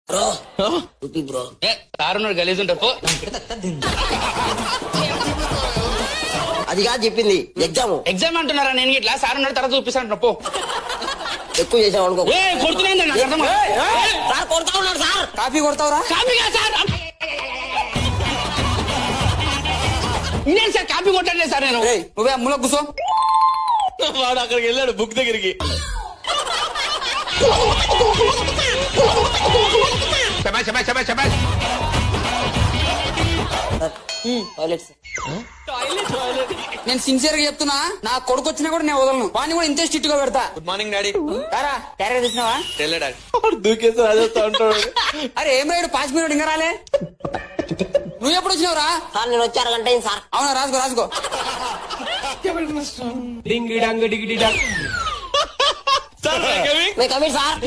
Bro bro sir గలీజ్ ఉంటారు పో. అది కాదు చెప్పింది ఎగ్జామ్. ఎగ్జామ్ అంటున్నారా? నేను ఇట్లా సార్ ఉన్నాడు తర్వాత చూపిస్తాను పో. ఎక్కువ చేసాం అనుకో. కొడుతున్నాను సార్ కొడతా ఉన్నాడు సార్. కాపీ కొడతావురా? కాపీగా సార్ ఇదేం సార్ కాపీ కొట్టండి సార్. నేను నువ్వే అమ్ములో కూర్చో. వాడు అక్కడికి వెళ్ళాడు బుక్ దగ్గరికి. నేను సిన్సియర్ గా చెప్తున్నా, నా కొడుకు వచ్చినా కూడా నేను వదలను. వాడిని కూడా ఇంతే స్ట్రిక్ట్ గా పెడతా. Good morning daddy. కారా క్యారెక్టర్ తీసినావా? దూకేసి రాజేస్తా ఉంటాడు. అరే ఏం రాయుడు పాస్ మీడు ఇంకా రాలే. నువ్వు ఎప్పుడు వచ్చినావురా? సార్ నేను వచ్చి అరగంట అయింది సార్. అవునా, రాసుకో రాసుకో. Coming sir.